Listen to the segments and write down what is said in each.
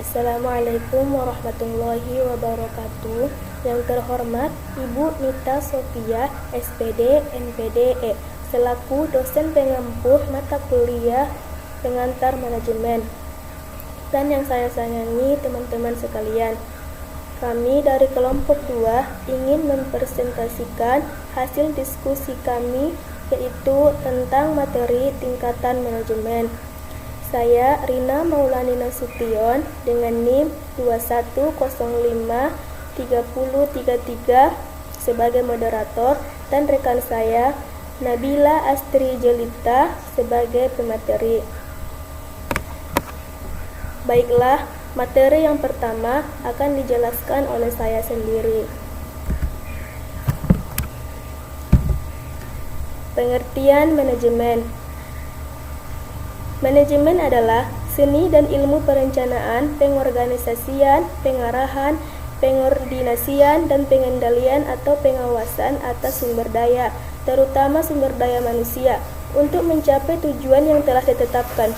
Assalamualaikum warahmatullahi wabarakatuh. Yang terhormat Ibu Nita Sofia, SPD, NPDE, selaku dosen pengampuh mata kuliah pengantar manajemen. Dan yang saya sayangi teman-teman sekalian, kami dari kelompok 2 ingin mempresentasikan hasil diskusi kami, yaitu tentang materi tingkatan manajemen. Saya Rina Maulani Nasution dengan NIM 21053033 sebagai moderator dan rekan saya Nabila Astri Jelita sebagai pemateri. Baiklah, materi yang pertama akan dijelaskan oleh saya sendiri. Pengertian manajemen. Manajemen adalah seni dan ilmu perencanaan, pengorganisasian, pengarahan, pengordinasian, dan pengendalian atau pengawasan atas sumber daya, terutama sumber daya manusia, untuk mencapai tujuan yang telah ditetapkan.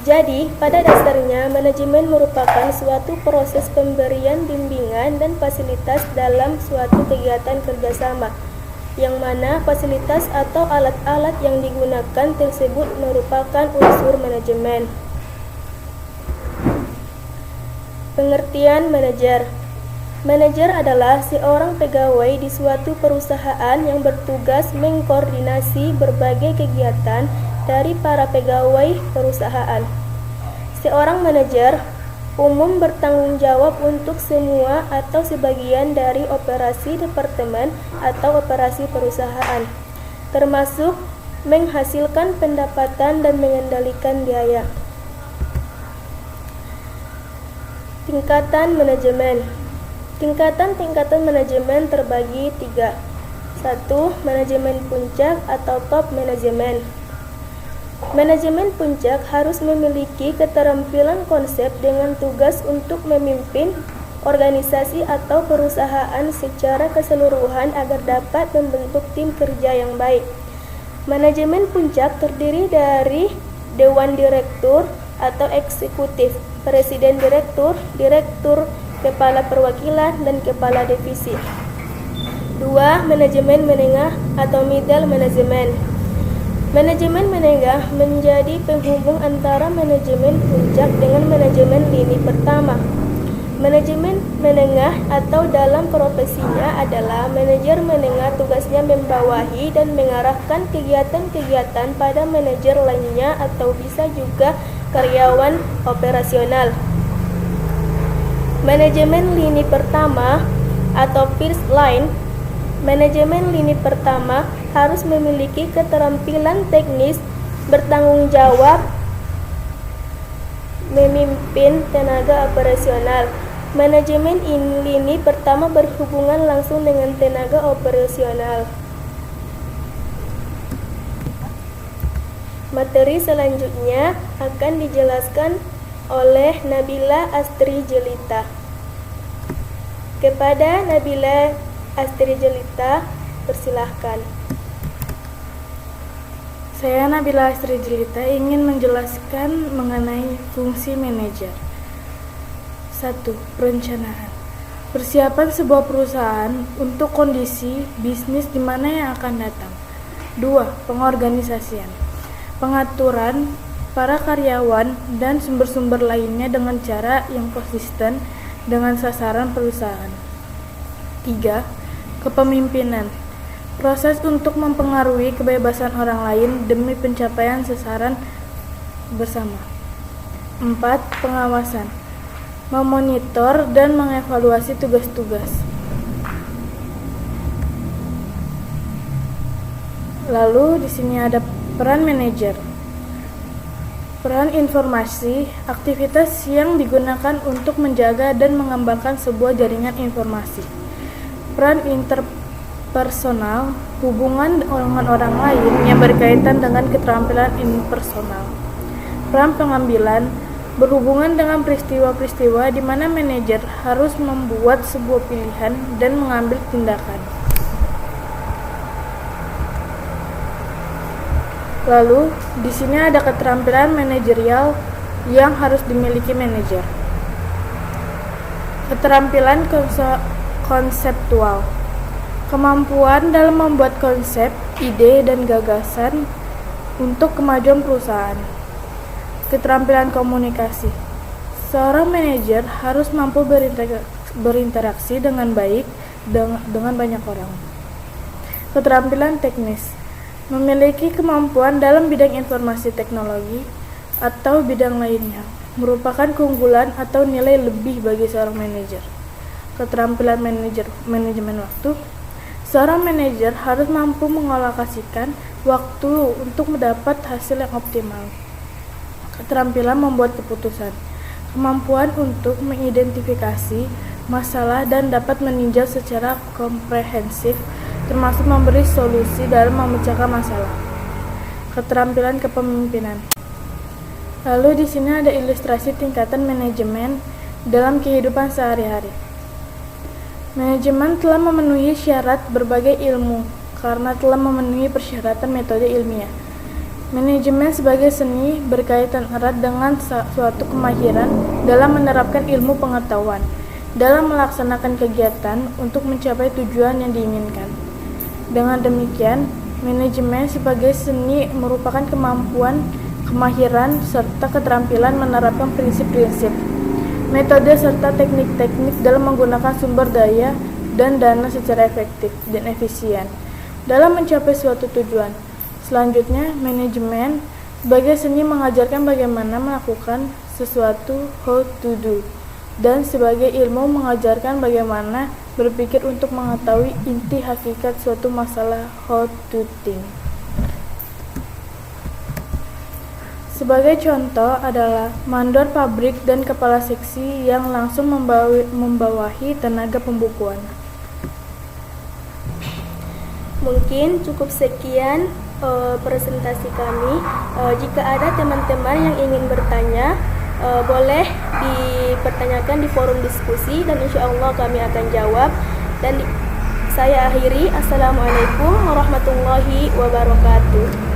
Jadi, pada dasarnya, manajemen merupakan suatu proses pemberian bimbingan dan fasilitas dalam suatu kegiatan kerjasama, yang mana fasilitas atau alat-alat yang digunakan tersebut merupakan unsur manajemen. Pengertian manajer. Manajer adalah seorang pegawai di suatu perusahaan yang bertugas mengkoordinasi berbagai kegiatan dari para pegawai perusahaan. Seorang manajer umum bertanggung jawab untuk semua atau sebagian dari operasi departemen atau operasi perusahaan, termasuk menghasilkan pendapatan dan mengendalikan biaya. Tingkatan manajemen. Tingkatan-tingkatan manajemen terbagi 3. 1. Manajemen puncak atau top manajemen. Manajemen puncak harus memiliki keterampilan konsep dengan tugas untuk memimpin organisasi atau perusahaan secara keseluruhan agar dapat membentuk tim kerja yang baik. Manajemen puncak terdiri dari Dewan Direktur atau Eksekutif, Presiden Direktur, Direktur, Kepala Perwakilan, dan Kepala Divisi. 2. Manajemen menengah atau middle management. Manajemen menengah menjadi penghubung antara manajemen puncak dengan manajemen lini pertama. Manajemen menengah atau dalam profesinya adalah manajer menengah, tugasnya membawahi dan mengarahkan kegiatan-kegiatan pada manajer lainnya atau bisa juga karyawan operasional. Manajemen lini pertama atau first line. Manajemen lini pertama harus memiliki keterampilan teknis, bertanggung jawab, memimpin tenaga operasional. Manajemen lini pertama berhubungan langsung dengan tenaga operasional. Materi selanjutnya akan dijelaskan oleh Nabila Astri Jelita. Kepada Nabila Astri Jelita, persilahkan. Saya Nabila Astri Jelita ingin menjelaskan mengenai fungsi manajer. 1. Perencanaan. Persiapan sebuah perusahaan untuk kondisi bisnis di mana yang akan datang. 2. Pengorganisasian. Pengaturan para karyawan dan sumber-sumber lainnya dengan cara yang konsisten dengan sasaran perusahaan. 3. Kepemimpinan. Proses untuk mempengaruhi kebebasan orang lain demi pencapaian sasaran bersama. 4. Pengawasan. Memonitor dan mengevaluasi tugas-tugas. Lalu di sini ada peran manajer. Peran informasi, aktivitas yang digunakan untuk menjaga dan mengembangkan sebuah jaringan informasi. Peran interpersonal, hubungan dengan orang lain yang berkaitan dengan keterampilan interpersonal. Peran pengambilan, berhubungan dengan peristiwa-peristiwa di mana manajer harus membuat sebuah pilihan dan mengambil tindakan. Lalu, di sini ada keterampilan manajerial yang harus dimiliki manajer. Keterampilan konseptual. Kemampuan dalam membuat konsep, ide, dan gagasan untuk kemajuan perusahaan. Keterampilan komunikasi. Seorang manajer harus mampu berinteraksi dengan baik dengan banyak orang. Keterampilan teknis. Memiliki kemampuan dalam bidang informasi teknologi atau bidang lainnya merupakan keunggulan atau nilai lebih bagi seorang manajer. Keterampilan manajemen waktu. Seorang manajer harus mampu mengalokasikan waktu untuk mendapat hasil yang optimal. Keterampilan membuat keputusan. Kemampuan untuk mengidentifikasi masalah dan dapat meninjau secara komprehensif, termasuk memberi solusi dalam memecahkan masalah. Keterampilan kepemimpinan. Lalu di sini ada ilustrasi tingkatan manajemen dalam kehidupan sehari-hari. Manajemen telah memenuhi syarat berbagai ilmu karena telah memenuhi persyaratan metode ilmiah. Manajemen sebagai seni berkaitan erat dengan suatu kemahiran dalam menerapkan ilmu pengetahuan, dalam melaksanakan kegiatan untuk mencapai tujuan yang diinginkan. Dengan demikian, manajemen sebagai seni merupakan kemampuan, kemahiran, serta keterampilan menerapkan prinsip-prinsip, metode serta teknik-teknik dalam menggunakan sumber daya dan dana secara efektif dan efisien dalam mencapai suatu tujuan. Selanjutnya, manajemen sebagai seni mengajarkan bagaimana melakukan sesuatu, how to do, dan sebagai ilmu mengajarkan bagaimana berpikir untuk mengetahui inti hakikat suatu masalah, how to think. Sebagai contoh adalah mandor pabrik dan kepala seksi yang langsung membawahi tenaga pembukuan. Mungkin cukup sekian presentasi kami. Jika ada teman-teman yang ingin bertanya, boleh dipertanyakan di forum diskusi dan insya Allah kami akan jawab. Dan saya akhiri. Assalamualaikum warahmatullahi wabarakatuh.